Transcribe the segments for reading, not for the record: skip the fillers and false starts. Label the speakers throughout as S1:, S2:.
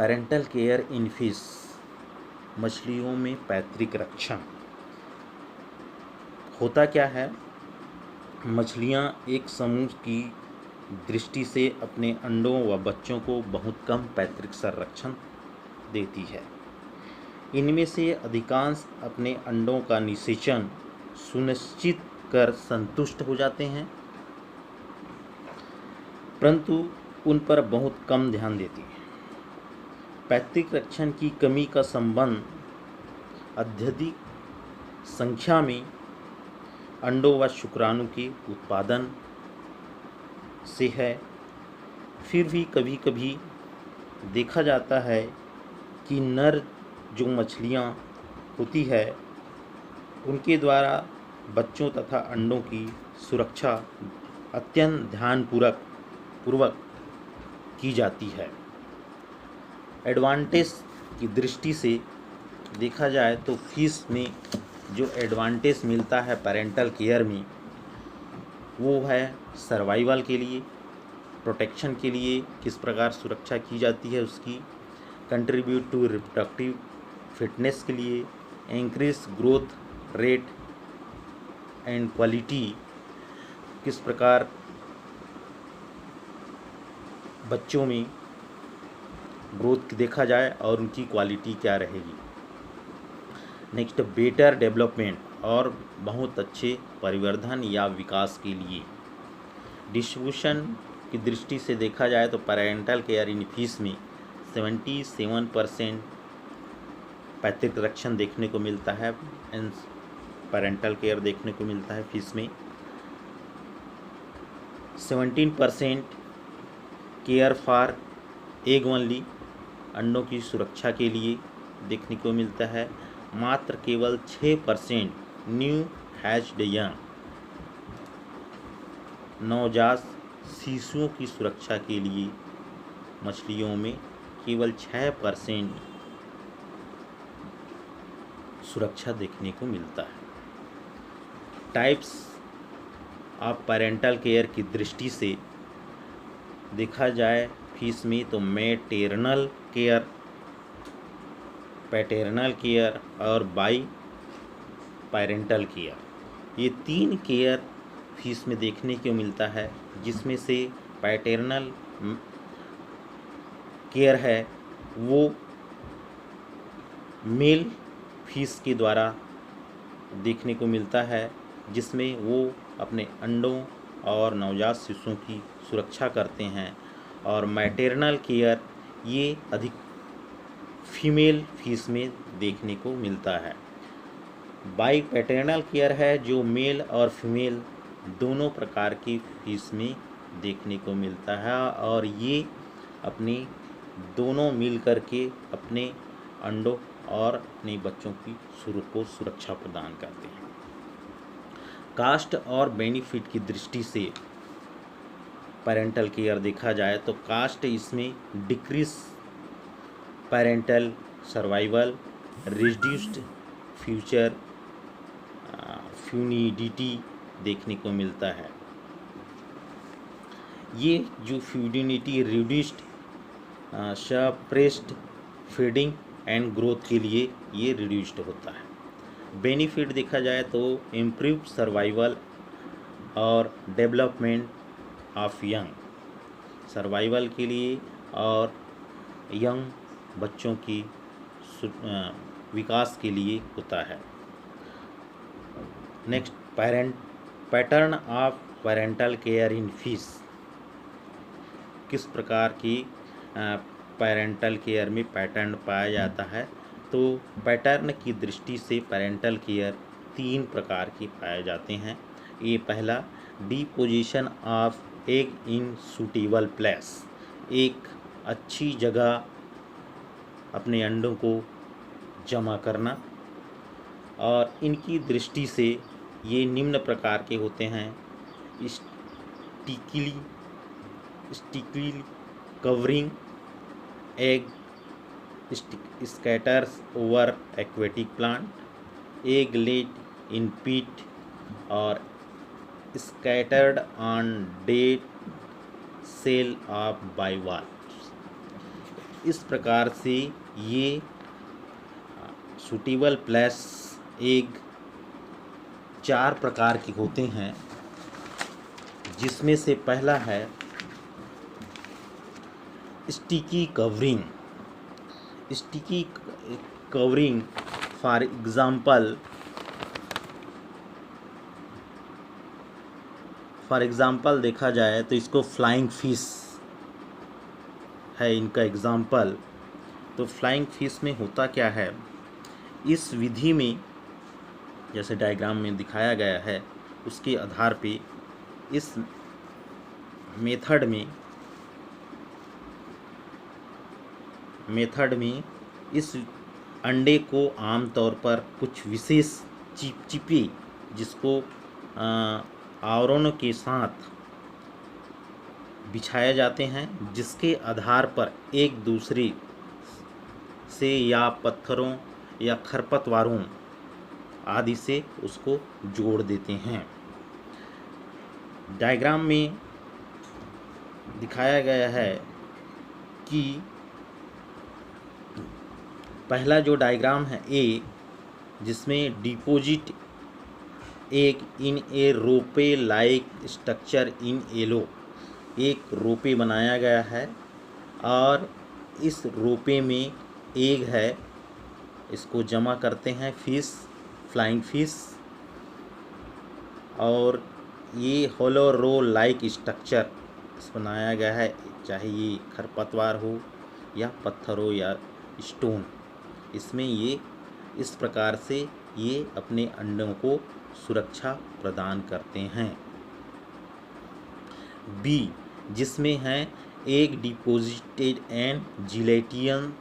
S1: Parental care in fish, मछलियों में पैतृक रक्षण। होता क्या है, मछलियाँ एक समूह की दृष्टि से अपने अंडों व बच्चों को बहुत कम पैतृक संरक्षण देती है। इनमें से अधिकांश अपने अंडों का निषेचन सुनिश्चित कर संतुष्ट हो जाते हैं, परंतु उन पर बहुत कम ध्यान देती है। पैतृक रक्षण की कमी का संबंध अत्यधिक संख्या में अंडों व शुक्राणु के उत्पादन से है। फिर भी कभी कभी देखा जाता है कि नर जो मछलियाँ होती है उनके द्वारा बच्चों तथा अंडों की सुरक्षा अत्यंत ध्यानपूर्वक की जाती है। एडवांटेज की दृष्टि से देखा जाए तो फिश में जो एडवांटेज मिलता है पैरेंटल केयर में, वो है सर्वाइवल के लिए, प्रोटेक्शन के लिए किस प्रकार सुरक्षा की जाती है उसकी, कंट्रीब्यूट टू रिप्रोडक्टिव फिटनेस के लिए, increase growth rate and quality, किस प्रकार बच्चों में ग्रोथ देखा जाए और उनकी क्वालिटी क्या रहेगी। नेक्स्ट, बेटर डेवलपमेंट और बहुत अच्छे परिवर्धन या विकास के लिए। डिस्ट्रीब्यूशन की दृष्टि से देखा जाए तो पैरेंटल केयर इन फिश में 77% पैतृक रक्षण देखने को मिलता है। पैरेंटल केयर देखने को मिलता है फिश में। 17% केयर फॉर एग ओनली, अंडों की सुरक्षा के लिए देखने को मिलता है। मात्र केवल 6% न्यू हैच्ड यंग, नवजात शिशुओं की सुरक्षा के लिए मछलियों में केवल 6% सुरक्षा देखने को मिलता है। टाइप्स ऑफ पैरेंटल केयर की दृष्टि से देखा जाए फिश में तो मैटरनल केयर, पैटर्नल केयर और बाई पैरेंटल केयर, ये 3 केयर फिश में देखने को मिलता है, जिसमें से पैटर्नल केयर है वो मेल फिश के द्वारा देखने को मिलता है, जिसमें वो अपने अंडों और नवजात शिशुओं की सुरक्षा करते हैं। और मैटरनल केयर ये अधिक फीमेल फिश में देखने को मिलता है। बाई पैटर्नल केयर है जो मेल और फीमेल दोनों प्रकार की फिश में देखने को मिलता है, और ये अपने दोनों मिल करके अपने अंडों और अपने बच्चों की सुरक्षा प्रदान करते हैं। कास्ट और बेनिफिट की दृष्टि से पैरेंटल केयर देखा जाए तो कास्ट इसमें decrease parental survival, reduced future fecundity देखने को मिलता है। ये जो fecundity reduced suppressed feeding and growth के लिए ये रिड्यूस्ड होता है। बेनिफिट देखा जाए तो इम्प्रूव सर्वाइवल और डेवलपमेंट ऑफ यंग, सर्वाइवल के लिए और यंग बच्चों की विकास के लिए होता है। Next, pattern of parental care in fish, किस प्रकार की पैरेंटल केयर में पैटर्न पाया जाता है। तो पैटर्न की दृष्टि से पैरेंटल केयर 3 प्रकार के पाए जाते हैं। ये पहला, deposition of egg in suitable place, एक अच्छी जगह अपने अंडों को जमा करना। और इनकी दृष्टि से ये निम्न प्रकार के होते हैं। Stickily covering egg scatters over aquatic plant, egg laid in pit और scattered on dead cell of bivalves। इस प्रकार से ये सूटेबल प्लेस एग 4 प्रकार के होते हैं, जिसमें से पहला है sticky covering. Sticky covering for example देखा जाए तो इसको फ्लाइंग फिश है इनका एग्ज़ाम्पल। तो फ्लाइंग फिश में होता क्या है, इस विधि में जैसे डायग्राम में दिखाया गया है उसके आधार पे इस मेथड में इस अंडे को आमतौर पर कुछ विशेष चिपचिपे जिसको आवरणों के साथ बिछाए जाते हैं, जिसके आधार पर एक दूसरे से या पत्थरों या खरपतवारों आदि से उसको जोड़ देते हैं। डायग्राम में दिखाया गया है कि पहला जो डायग्राम है ए, जिसमें डिपॉजिट एग इन ए रोपे लाइक स्ट्रक्चर इन येलो, एक रोपे बनाया गया है और इस रोपे में एग है, इसको जमा करते हैं फिश, फ्लाइंग फिश, और ये होलो रो लाइक स्ट्रक्चर बनाया गया है, चाहे ये खरपतवार हो या पत्थर हो या स्टोन, इसमें ये इस प्रकार से ये अपने अंडों को सुरक्षा प्रदान करते हैं। बी, जिसमें है egg deposited and gelatin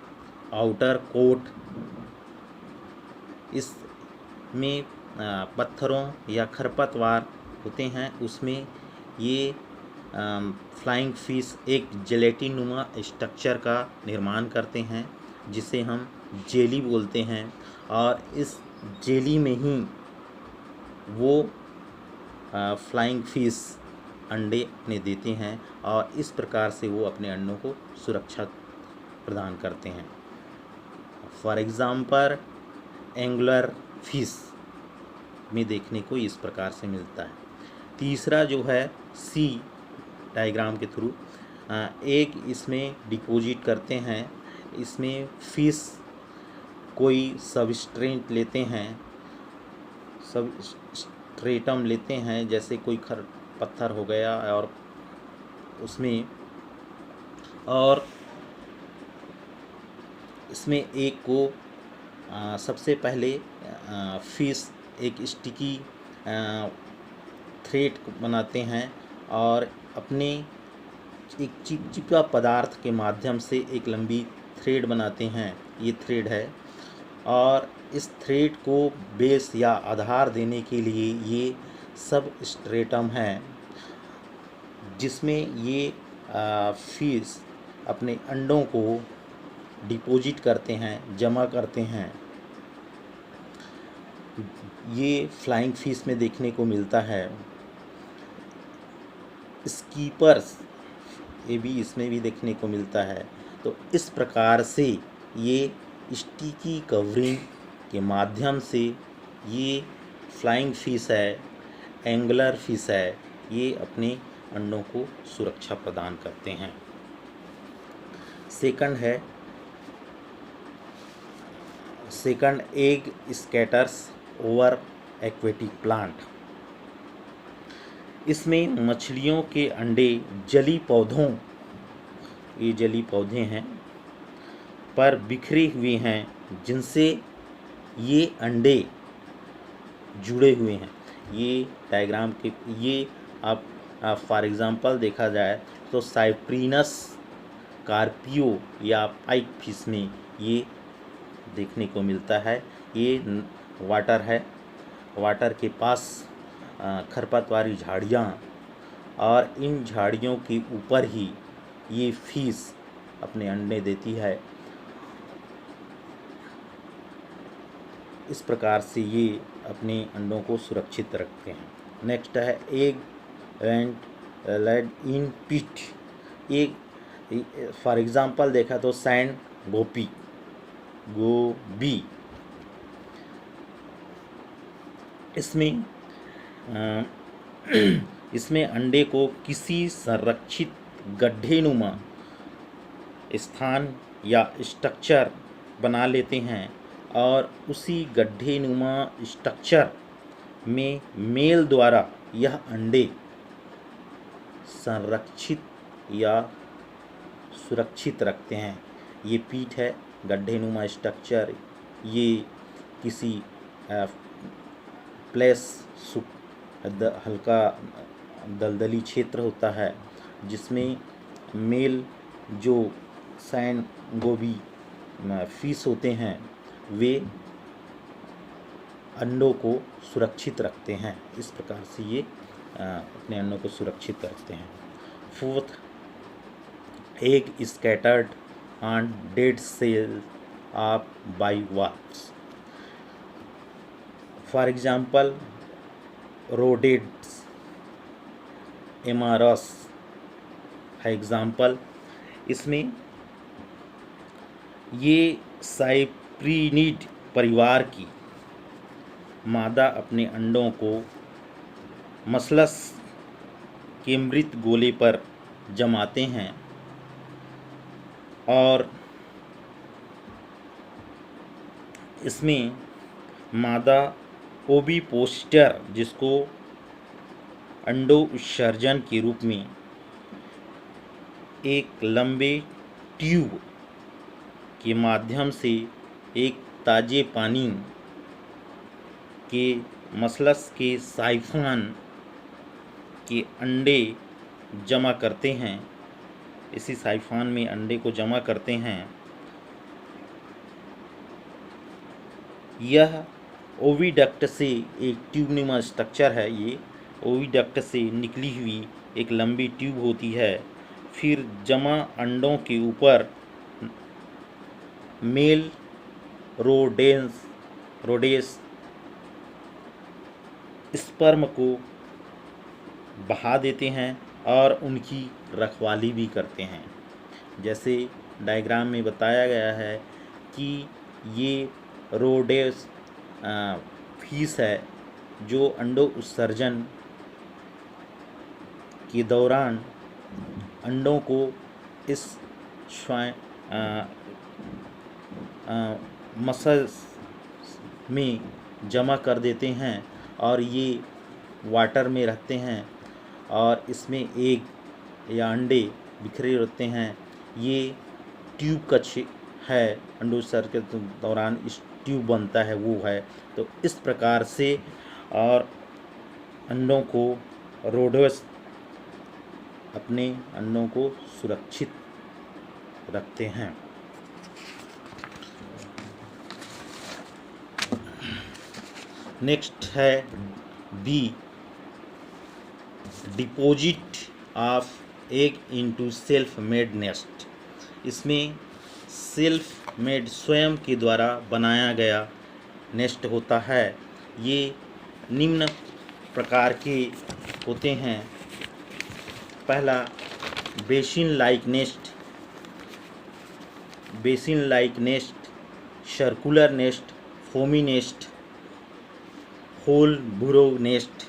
S1: outer coat, इसमें पत्थरों या खरपतवार होते हैं, उसमें ये फ्लाइंग फिश एक जेलेटिनुमा स्ट्रक्चर का निर्माण करते हैं जिसे हम जेली बोलते हैं, और इस जेली में ही वो फ्लाइंग फिश अंडे अपने देते हैं और इस प्रकार से वो अपने अंडों को सुरक्षा प्रदान करते हैं। फॉर एग्ज़ाम्पल एंगुलर फिश में देखने को इस प्रकार से मिलता है। तीसरा जो है सी डायग्राम के थ्रू एक इसमें डिपॉजिट करते हैं, इसमें फिश कोई सबस्ट्रेट लेते हैं, सबस्ट्रेटम लेते हैं, जैसे कोई पत्थर हो गया और उसमें, और इसमें एक को सबसे पहले फिश एक स्टिकी थ्रेड बनाते हैं और अपने एक चिपचिपा पदार्थ के माध्यम से एक लंबी थ्रेड बनाते हैं, ये थ्रेड है, और इस थ्रेड को बेस या आधार देने के लिए ये सब स्ट्रेटम है, जिसमें ये फिश अपने अंडों को डिपॉजिट करते हैं, जमा करते हैं। ये फ्लाइंग फिश में देखने को मिलता है। स्कीपर्स ये भी इसमें भी देखने को मिलता है। तो इस प्रकार से ये स्टिकी कवरिंग के माध्यम से ये फ्लाइंग फिश है, एंगुलर फिश है, ये अपने अंडों को सुरक्षा प्रदान करते हैं। Second egg scatters over aquatic plant, इसमें मछलियों के अंडे जली पौधों, ये जली पौधे हैं, पर बिखरे हुए हैं, जिनसे ये अंडे जुड़े हुए हैं। ये डायग्राम के ये आप फॉर एग्ज़ाम्पल देखा जाए तो साइप्रिनस कार्पियो या पाइप फिश में ये देखने को मिलता है। ये वाटर है, वाटर के पास खरपतवारी झाड़ियाँ, और इन झाड़ियों के ऊपर ही ये फिश अपने अंडे देती है। इस प्रकार से ये अपने अंडों को सुरक्षित रखते हैं। नेक्स्ट है egg and laid in pit. Egg for example देखा तो सैंड गोबी इसमें अ, इसमें अंडे को किसी संरक्षित गड्ढेनुमा स्थान या स्ट्रक्चर बना लेते हैं और उसी गड्ढेनुमा स्ट्रक्चर में मेल द्वारा यह अंडे संरक्षित या सुरक्षित रखते हैं। ये पीठ है, गड्ढेनुमा स्ट्रक्चर, ये किसी प्लेस हल्का दलदली क्षेत्र होता है जिसमें मेल जो सैंड गोबी फिश होते हैं वे अंडों को सुरक्षित रखते हैं। इस प्रकार से ये अपने अंडों को सुरक्षित रखते हैं। Fourth, egg scattered on dead shell of bivalves. For example रोडेट्स, एमारस है एग्जाम्पल। इसमें ये साइप्रिनिड परिवार की मादा अपने अंडों को मसलस के मृत गोले पर जमाते हैं और इसमें मादा ओविपोस्टर जिसको अंडों उत्सर्जन के रूप में एक लंबे ट्यूब के माध्यम से एक ताजे पानी के मसलस के साइफन के अंडे जमा करते हैं। इसी साइफान में अंडे को जमा करते हैं। यह ओविडक्ट से एक ट्यूबनुमा स्ट्रक्चर है। ये ओविडक्ट से निकली हुई एक लंबी ट्यूब होती है। फिर जमा अंडों के ऊपर मेल रोडेस स्पर्म को बहा देते हैं और उनकी रखवाली भी करते हैं। जैसे डायग्राम में बताया गया है कि ये रोडेस फीस है जो अंडों उत्सर्जन के दौरान अंडों को इस मसल्स में जमा कर देते हैं और ये वाटर में रहते हैं और इसमें एग या अंडे बिखरे रहते हैं। ये ट्यूब का है, अंडोत्सर्जन के दौरान इस ट्यूब बनता है वो है। तो इस प्रकार से और अंडों को रोडेस अपने अंडों को सुरक्षित रखते हैं। नेक्स्ट है B, deposit of egg into self made nest. इसमें सेल्फ मेड स्वयं के द्वारा बनाया गया नेस्ट होता है। ये निम्न प्रकार के होते हैं। पहला basin like nest, circular nest, foamy nest, hole burrow nest,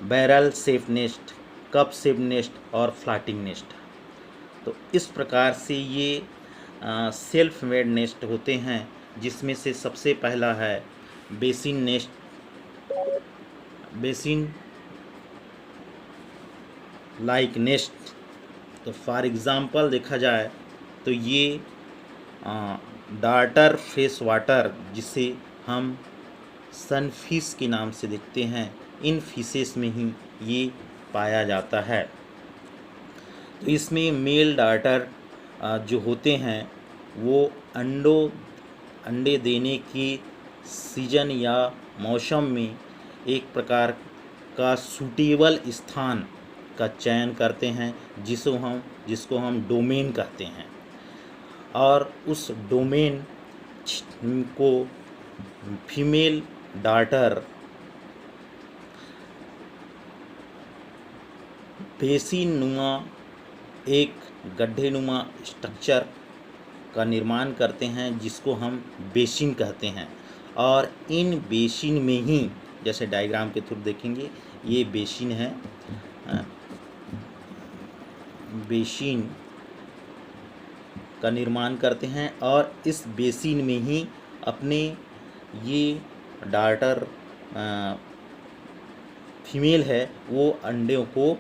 S1: barrel shape nest, cup shape nest और फ्लैटिंग नेस्ट। तो इस प्रकार से ये सेल्फ मेड नेस्ट होते हैं, जिसमें से सबसे पहला है basin nest. Basin like nest, तो फॉर एग्ज़ाम्पल देखा जाए तो ये डार्टर फेस वाटर जिसे हम सनफिश के नाम से देखते हैं, इन फिशेस में ही ये पाया जाता है। तो इसमें मेल डार्टर जो होते हैं वो अंडे देने की सीजन या मौसम में एक प्रकार का सूटेबल स्थान का चयन करते हैं जिसको हम डोमेन कहते हैं, और उस डोमेन को फीमेल डार्टर बेसिन नुमा एक गड्ढेनुमा स्ट्रक्चर का निर्माण करते हैं जिसको हम बेसिन कहते हैं। और इन बेसिन में ही, जैसे डायग्राम के थ्रू देखेंगे, ये बेसिन है, बेसिन का निर्माण करते हैं और इस बेसिन में ही अपने ये डार्टर फीमेल है वो अंडों को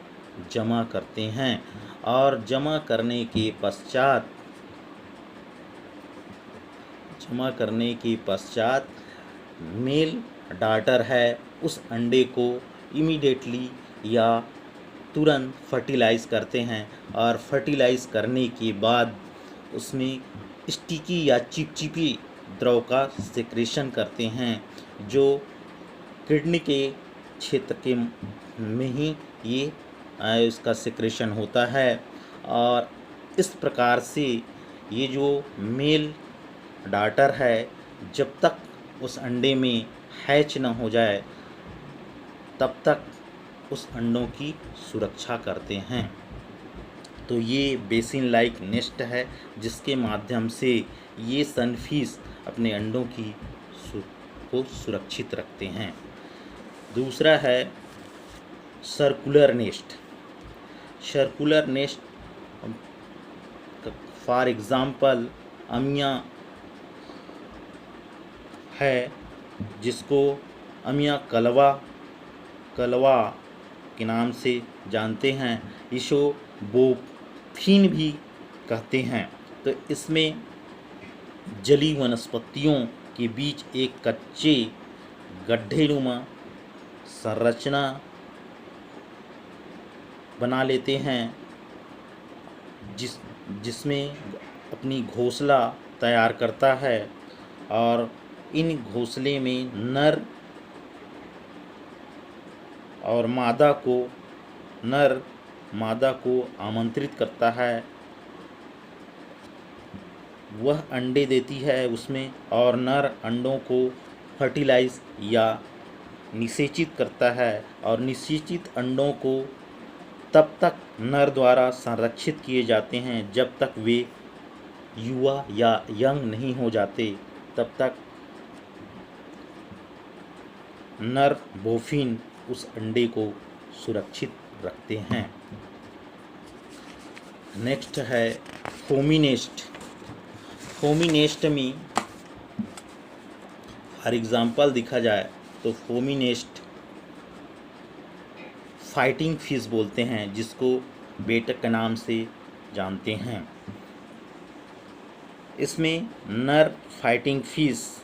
S1: जमा करते हैं। और जमा करने के पश्चात मेल डार्टर है उस अंडे को इमीडिएटली या तुरंत फर्टिलाइज़ करते हैं। और फर्टिलाइज़ करने के बाद उसमें स्टिकी या चिपचिपी द्रव का सेक्रेशन करते हैं, जो किडनी के क्षेत्र के में ही ये इसका सेक्रेशन होता है। और इस प्रकार से ये जो मेल डार्टर है जब तक उस अंडे में हैच न हो जाए तब तक उस अंडों की सुरक्षा करते हैं। तो ये बेसिन लाइक नेस्ट है जिसके माध्यम से ये सनफिश अपने अंडों को सुरक्षित रखते हैं। दूसरा है circular nest. Circular nest for example Amia है, जिसको अमिया कलवा के नाम से जानते हैं, इसो बोफिन भी कहते हैं। तो इसमें जली वनस्पतियों के बीच एक कच्चे गड्ढेनुमा संरचना बना लेते हैं जिसमें अपनी घोंसला तैयार करता है। और इन घोंसले में नर मादा को आमंत्रित करता है, वह अंडे देती है उसमें, और नर अंडों को फर्टिलाइज या निषेचित करता है। और निषेचित अंडों को तब तक नर द्वारा संरक्षित किए जाते हैं जब तक वे युवा या यंग नहीं हो जाते, तब तक नर बोफिन उस अंडे को सुरक्षित रखते हैं। नेक्स्ट है फोमिनेस्ट। फोमिनेस्ट में फॉर एग्ज़ाम्पल देखा जाए तो फोमिनेस्ट फाइटिंग फिश बोलते हैं, जिसको बेटक के नाम से जानते हैं। इसमें नर फाइटिंग फिश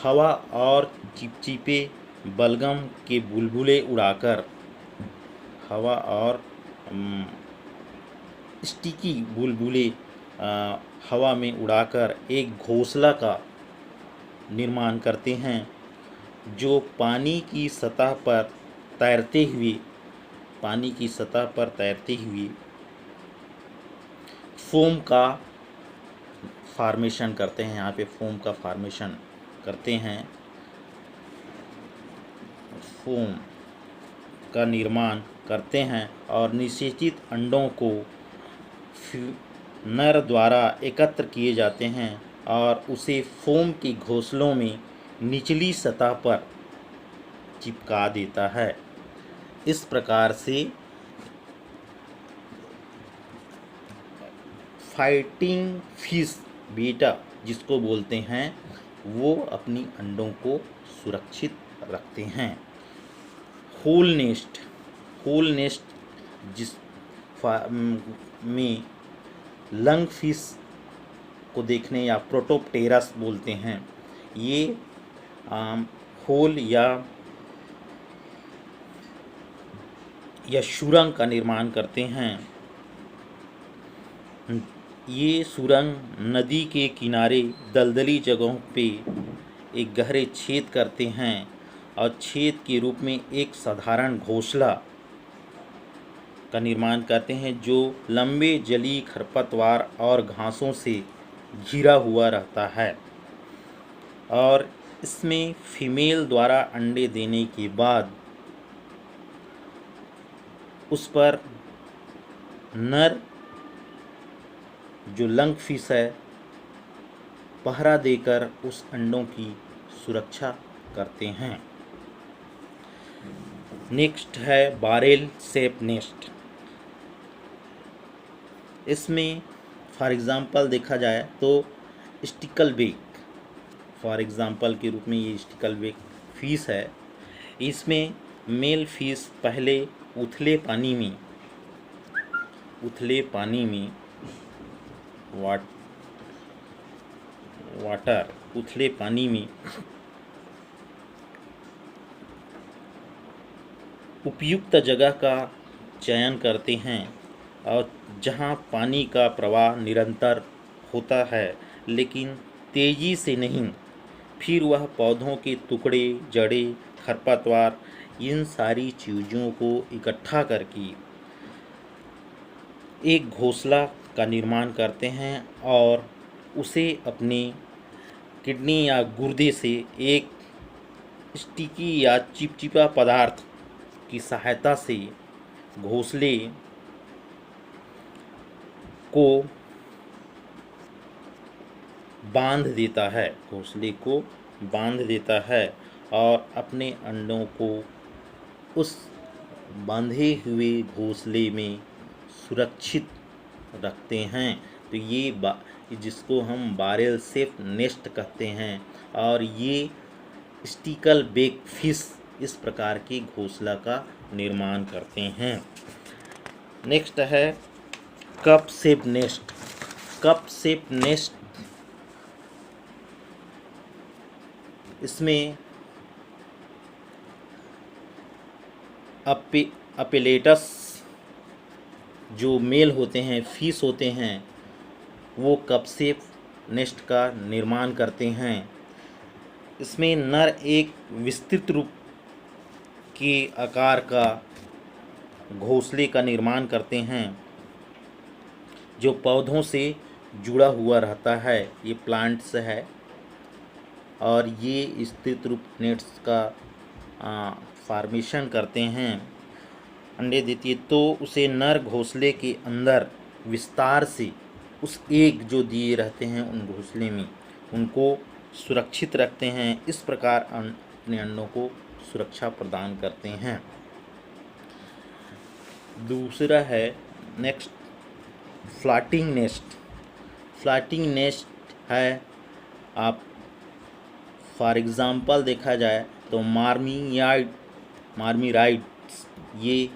S1: हवा और चिपचिपे बलगम के बुलबुले उड़ाकर, हवा और स्टिकी बुलबुले हवा में उड़ाकर एक घोंसला का निर्माण करते हैं, जो पानी की सतह पर तैरते हुए फोम का फॉर्मेशन करते हैं। यहाँ पे फोम का फॉर्मेशन करते हैं, फोम का निर्माण करते हैं और निषेचित अंडों को नर द्वारा एकत्र किए जाते हैं और उसे फोम के घोंसलों में निचली सतह पर चिपका देता है। इस प्रकार से फाइटिंग फिश बीटा जिसको बोलते हैं वो अपनी अंडों को सुरक्षित रखते हैं। होल नेस्ट जिस में लंग फिश को देखने या प्रोटोप्टेरस बोलते हैं, ये होल या सुरंग का निर्माण करते हैं। ये सुरंग नदी के किनारे दलदली जगहों पे एक गहरे छेद करते हैं और छेद के रूप में एक साधारण घोंसला का निर्माण करते हैं, जो लंबे जलीय खरपतवार और घासों से घिरा हुआ रहता है। और इसमें फीमेल द्वारा अंडे देने के बाद उस पर नर जो लंग फिश है पहरा देकर उस अंडों की सुरक्षा करते हैं। नेक्स्ट है बारेल शेप नेस्ट। इसमें फॉर एग्ज़ाम्पल देखा जाए तो स्टिकलबेक फॉर एग्ज़ाम्पल के रूप में ये स्टिकलबेक फिश है। इसमें मेल फिश पहले उथले पानी में उथले पानी में उपयुक्त जगह का चयन करते हैं और जहां पानी का प्रवाह निरंतर होता है लेकिन तेजी से नहीं, फिर वह पौधों के टुकड़े, जड़ें, खरपतवार इन सारी चीज़ों को इकट्ठा करके एक घोंसला का निर्माण करते हैं और उसे अपने किडनी या गुर्दे से एक स्टिकी या चिपचिपा पदार्थ की सहायता से घोंसले को बांध देता है और अपने अंडों को उस बांधे हुए घोंसले में सुरक्षित रखते हैं। तो ये जिसको हम बारेल शेप नेस्ट कहते हैं और ये स्टिकलबेक फिश इस प्रकार के घोंसला का निर्माण करते हैं। नेक्स्ट है cup shape nest. Cup shape nest इसमें अपेलेटस जो मेल होते हैं, फिश होते हैं, वो कप शेप नेस्ट का निर्माण करते हैं। इसमें नर एक विस्तृत रूप के आकार का घोंसले का निर्माण करते हैं जो पौधों से जुड़ा हुआ रहता है। ये प्लांट्स है और ये स्थिर रूप नेट्स का फॉर्मेशन करते हैं। अंडे देती है तो उसे नर घोंसले के अंदर विस्तार से उस एक जो दिए रहते हैं उन घोंसले में उनको सुरक्षित रखते हैं। इस प्रकार अपने अंडों को सुरक्षा प्रदान करते हैं। दूसरा है next floating nest. Floating nest है, आप फॉर एग्ज़ाम्पल देखा जाए तो मार्मिराइड्स ये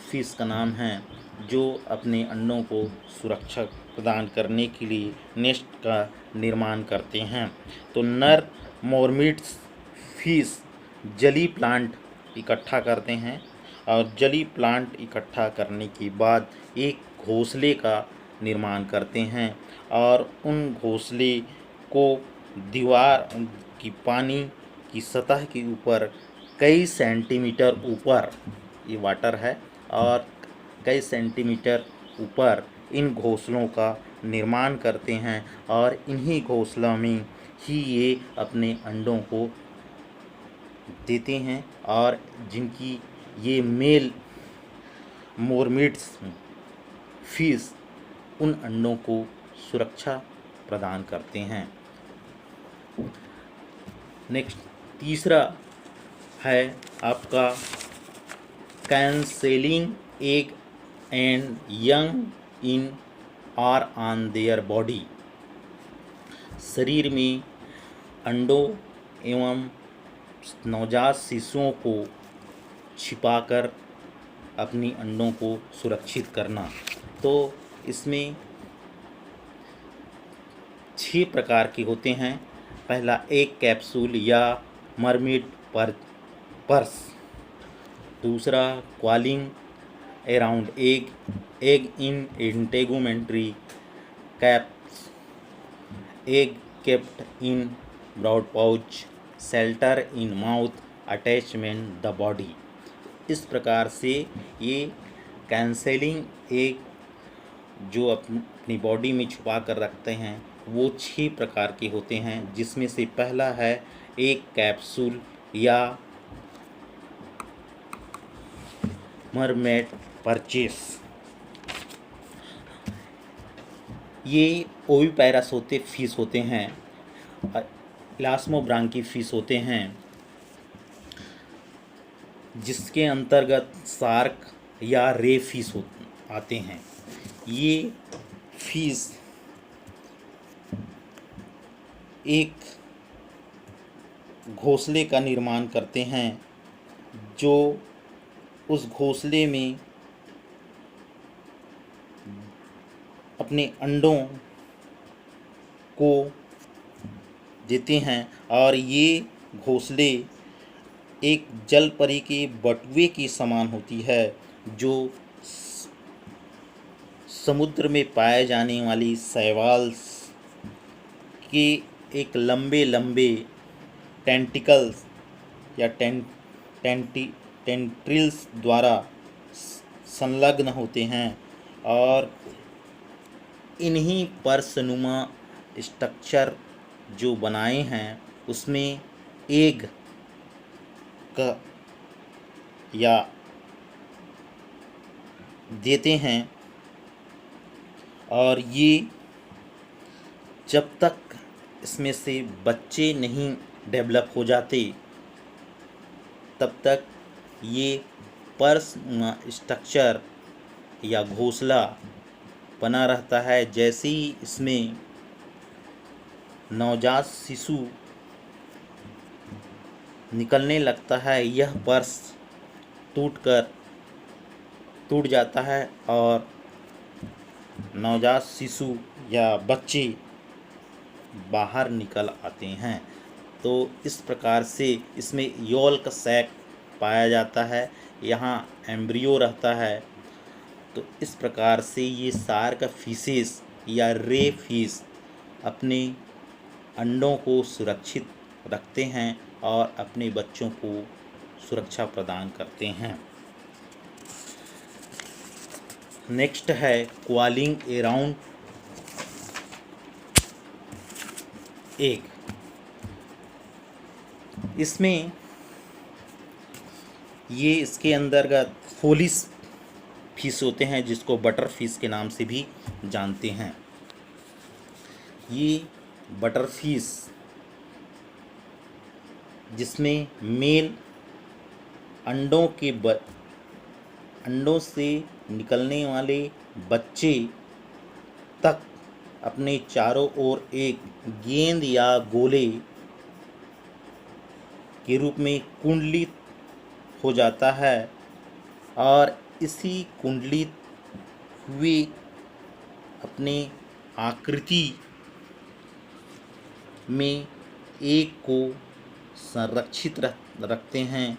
S1: फिश का नाम है जो अपने अंडों को सुरक्षा प्रदान करने के लिए नेस्ट का निर्माण करते हैं। तो नर मोरमिट्स फिश जली प्लांट इकट्ठा करते हैं और जली प्लांट इकट्ठा करने के बाद एक घोंसले का निर्माण करते हैं और उन घोंसले को दीवार की पानी की सतह के ऊपर कई सेंटीमीटर ऊपर, ये वाटर है, और कई सेंटीमीटर ऊपर इन घोंसलों का निर्माण करते हैं और इन्हीं घोंसलों में ही ये अपने अंडों को देते हैं और जिनकी ये मेल मोरमिट्स फिश उन अंडों को सुरक्षा प्रदान करते हैं। नेक्स्ट तीसरा है आपका carrying egg and young in or on their body. शरीर में अंडों एवं नवजात शिशुओं को छिपाकर अपनी अंडों को सुरक्षित करना। तो इसमें 6 प्रकार के होते हैं। पहला एक कैप्सूल या मरमिड पर्स। दूसरा coiling around egg in integumentary cups, egg kept in brood pouch, shelter in mouth attachment the body. इस प्रकार से ये कैंसेलिंग एग जो अपनी बॉडी में छुपा कर रखते हैं वो 6 प्रकार के होते हैं, जिसमें से पहला है एक कैप्सूल या मरमेड परचेस। ये ओविपैरस होते फिश होते हैं, इलास्मोब्रांकी फिश होते हैं, जिसके अंतर्गत शार्क या रे फिश आते हैं। ये फिश एक घोंसले का निर्माण करते हैं, जो उस घोंसले में अपने अंडों को देते हैं, और ये घोंसले एक जल परी के बटुए की समान होती है, जो समुद्र में पाए जाने वाली शैवाल्स के एक लंबे लंबे टेंटिकल्स या टेंट्रिल्स द्वारा संलग्न होते हैं, और इन्हीं पर्सनुमा स्ट्रक्चर जो बनाए हैं उसमें एग का या देते हैं, और ये जब तक इसमें से बच्चे नहीं डेवलप हो जाते तब तक ये पर्स स्ट्रक्चर या घोंसला बना रहता है। जैसे ही इसमें नवजात शिशु निकलने लगता है, यह पर्स टूट जाता है और नवजात शिशु या बच्चे बाहर निकल आते हैं। तो इस प्रकार से इसमें यॉल्क सैक पाया जाता है, यहाँ एम्ब्रियो रहता है। तो इस प्रकार से ये शार्क फिशेस या रे फिश अपने अंडों को सुरक्षित रखते हैं और अपने बच्चों को सुरक्षा प्रदान करते हैं। नेक्स्ट है क्वालिंग अराउंड एग। इसमें ये इसके अंतर्गत फोलिस फिश होते हैं, जिसको बटर फिश के नाम से भी जानते हैं। ये बटर फिश जिसमें मेल अंडों से निकलने वाले बच्चे तक अपने चारों ओर एक गेंद या गोले के रूप में कुंडलित हो जाता है, और इसी कुंडलित हुए अपने आकृति में एक को संरक्षित रखते हैं,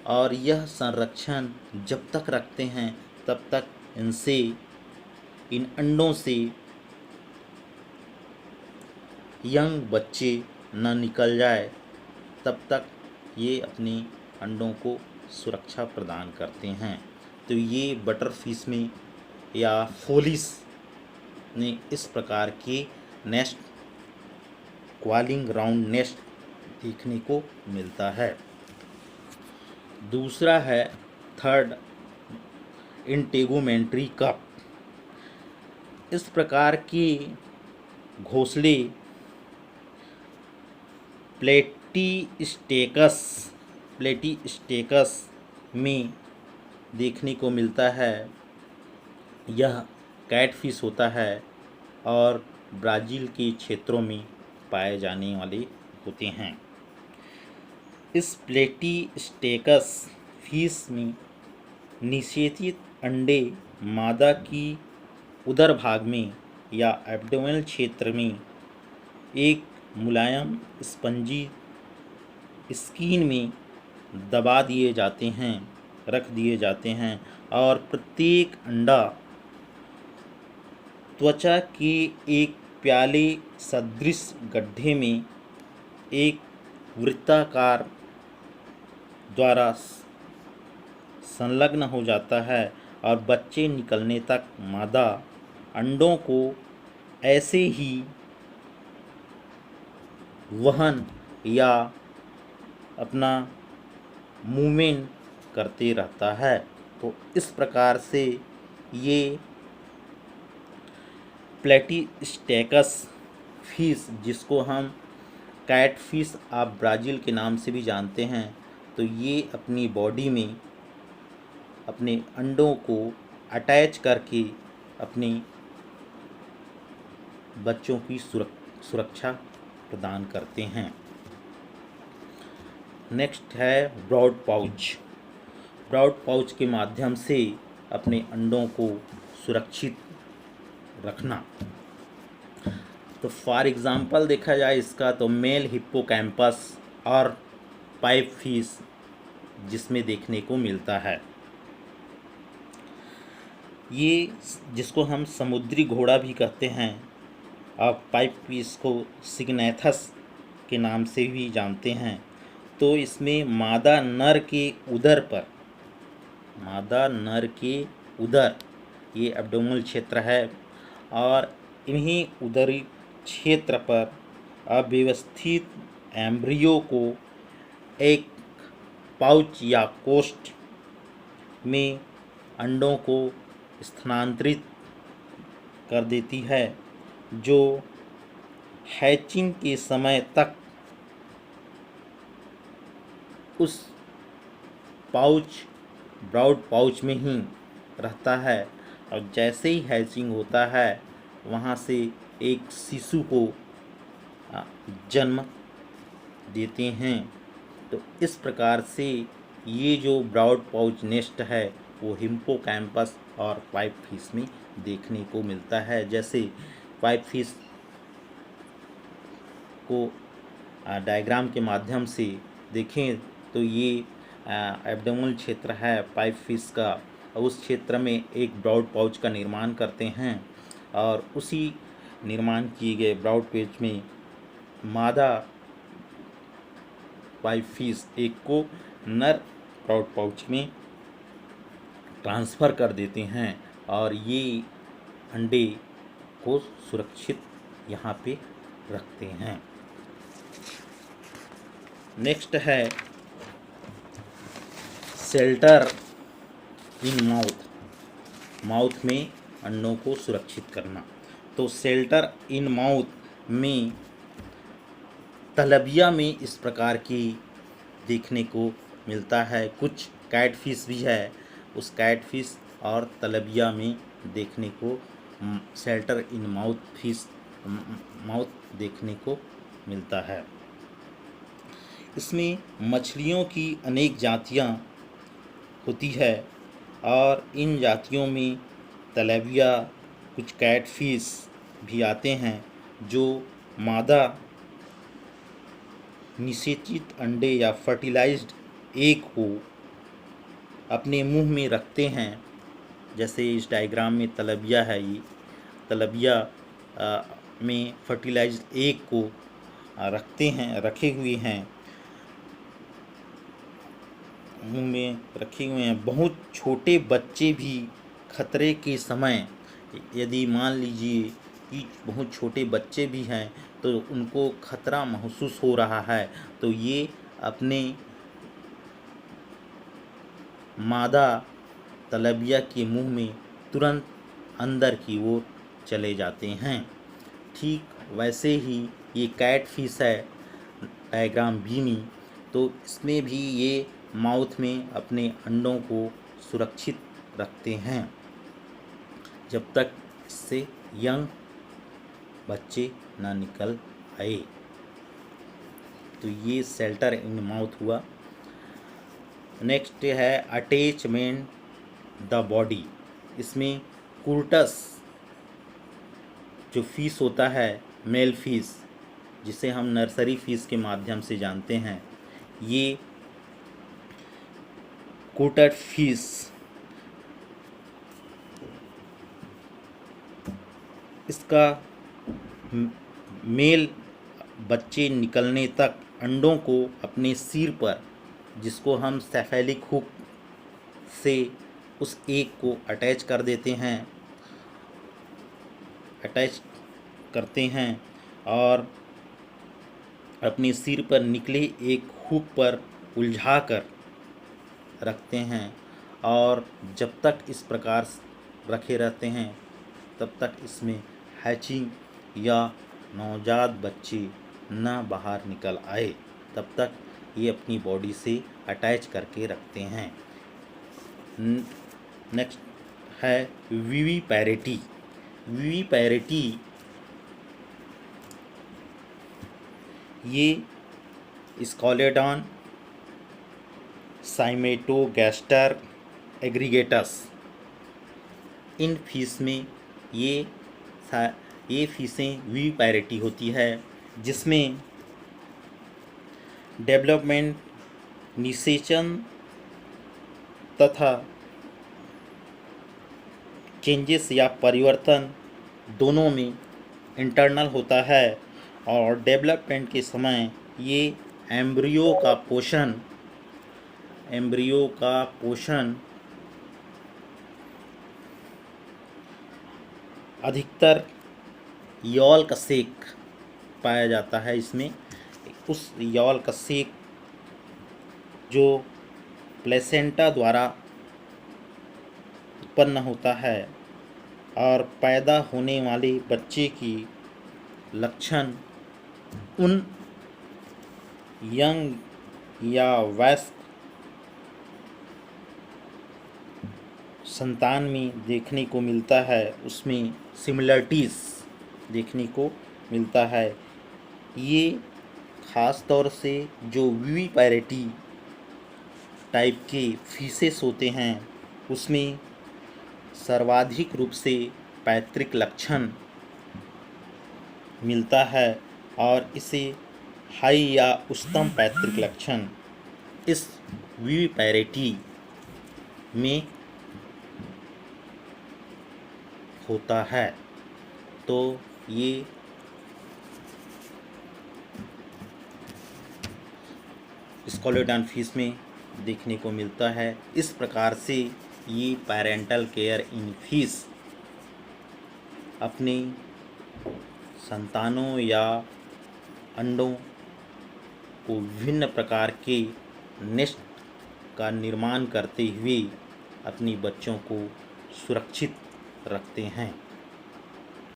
S1: और यह संरक्षण जब तक रखते हैं तब तक इन अंडों से यंग बच्चे न निकल जाए, तब तक ये अपने अंडों को सुरक्षा प्रदान करते हैं। तो ये बटर फिश में या फोलिस ने इस प्रकार के नेस्ट, क्वालिंग राउंड नेस्ट देखने को मिलता है। दूसरा है थर्ड इंटेगुमेंट्री कप। इस प्रकार के घोंसले प्लेटीस्टेकस में देखने को मिलता है। यह कैटफिश होता है और ब्राज़ील के क्षेत्रों में पाए जाने वाले होते हैं। इस प्लेटीस्टेकस फिश में निषेचित अंडे मादा की उदर भाग में या एब्डोमेनल क्षेत्र में एक मुलायम स्पंजी स्किन में रख दिए जाते हैं, और प्रत्येक अंडा त्वचा के एक प्याले सदृश गड्ढे में एक वृत्ताकार द्वारा संलग्न हो जाता है, और बच्चे निकलने तक मादा अंडों को ऐसे ही वहन या अपना मूवमेंट करते रहता है। तो इस प्रकार से ये प्लेटिस्टेकस फिश, जिसको हम कैट फिश ऑफ ब्राज़ील के नाम से भी जानते हैं, तो ये अपनी बॉडी में अपने अंडों को अटैच करके अपने बच्चों की सुरक्षा प्रदान करते हैं। नेक्स्ट है ब्रॉड पाउच। ब्रॉड पाउच के माध्यम से अपने अंडों को सुरक्षित रखना। तो फॉर एग्ज़ाम्पल देखा जाए इसका, तो मेल हिप्पोकैम्पस और पाइप फिश जिसमें देखने को मिलता है। ये जिसको हम समुद्री घोड़ा भी कहते हैं और पाइप फिश को सिग्नेथस के नाम से भी जानते हैं। तो इसमें मादा नर के उदर ये एब्डोमिनल क्षेत्र है, और इन्हीं उदरी क्षेत्र पर अव्यवस्थित एम्ब्रियो को एक पाउच या कोष्ठ में अंडों को स्थानांतरित कर देती है, जो हैचिंग के समय तक उस ब्रॉड पाउच में ही रहता है, और जैसे ही हैचिंग होता है वहाँ से एक शिशु को जन्म देते हैं। तो इस प्रकार से ये जो ब्रॉड पाउच नेस्ट है वो हिप्पोकैम्पस और पाइप फिश में देखने को मिलता है। जैसे पाइप फिश को डायग्राम के माध्यम से देखें तो ये एब्डोमिनल क्षेत्र है पाइप फिश का, उस क्षेत्र में एक ब्रॉड पाउच का निर्माण करते हैं, और उसी निर्माण किए गए ब्रॉड पाउच में मादा पाइप फिश एक को नर ब्रॉड पाउच में ट्रांसफ़र कर देते हैं, और ये अंडे को सुरक्षित यहाँ पे रखते हैं। नेक्स्ट है शेल्टर इन माउथ में अंडों को सुरक्षित करना। तो शेल्टर इन माउथ में तलबिया में इस प्रकार की देखने को मिलता है। कुछ कैट फिश भी है, उस कैट फिश और तलबिया में देखने को शेल्टर इन माउथ देखने को मिलता है। इसमें मछलियों की अनेक जातियाँ होती है, और इन जातियों में तलबिया, कुछ कैट फिश भी आते हैं जो मादा निषेचित अंडे या फर्टिलाइज्ड एग को अपने मुंह में रखते हैं। जैसे इस डायग्राम में तलबिया है, ये तलबिया में फर्टिलाइज्ड एग को रखे हुए हैं, मुंह में रखे हुए हैं। बहुत छोटे बच्चे भी खतरे के समय, यदि मान लीजिए कि बहुत छोटे बच्चे भी हैं तो उनको खतरा महसूस हो रहा है, तो ये अपने मादा तलबिया के मुंह में तुरंत अंदर की ओर चले जाते हैं। ठीक वैसे ही ये कैट फिश है डायग्राम बी में, तो इसमें भी ये माउथ में अपने अंडों को सुरक्षित रखते हैं जब तक इससे यंग बच्चे ना निकल आए। तो ये शेल्टर इन माउथ हुआ। नेक्स्ट है अटैचमेंट द बॉडी। इसमें कुर्टस जो फिश होता है, मेल फिश, जिसे हम नर्सरी फिश के माध्यम से जानते हैं, ये कोटेड फिश इसका मेल बच्चे निकलने तक अंडों को अपने सिर पर, जिसको हम सेफेलिक हुक से उस एग को अटैच करते हैं और अपने सिर पर निकले एक हुक पर उलझा कर रखते हैं, और जब तक इस प्रकार रखे रहते हैं तब तक इसमें हैचिंग या नवजात बच्चे न बाहर निकल आए तब तक ये अपनी बॉडी से अटैच करके रखते हैं। नेक्स्ट है विविपैरिटी। विविपैरिटी ये स्कॉलेडॉन साइमेटोगैस्टर एग्रीगेटस, इन फीस में ये फीसें विविपैरिटी होती है, जिसमें डेवलपमेंट, निषेचन तथा चेंजेस या परिवर्तन दोनों में इंटरनल होता है और डेवलपमेंट के समय ये एम्ब्रियो का पोषण अधिकतर यौल कशेक पाया जाता है। इसमें उस यौल कशेक जो प्लेसेंटा द्वारा उत्पन्न होता है और पैदा होने वाले बच्चे की लक्षण उन यंग या वयस्क संतान में देखने को मिलता है, उसमें सिमिलरिटीज़ देखने को मिलता है। ये ख़ास तौर से जो विविपैरिटी टाइप के फीसेस होते हैं उसमें सर्वाधिक रूप से पैतृक लक्षण मिलता है और इसे हाई या उच्चतम पैतृक लक्षण इस विविपैरिटी में होता है। तो ये स्कॉलेडॉन फीस में देखने को मिलता है। इस प्रकार से ये पेरेंटल केयर इन फीस अपने संतानों या अंडों को विभिन्न प्रकार के नेस्ट का निर्माण करते हुए अपनी बच्चों को सुरक्षित रखते हैं।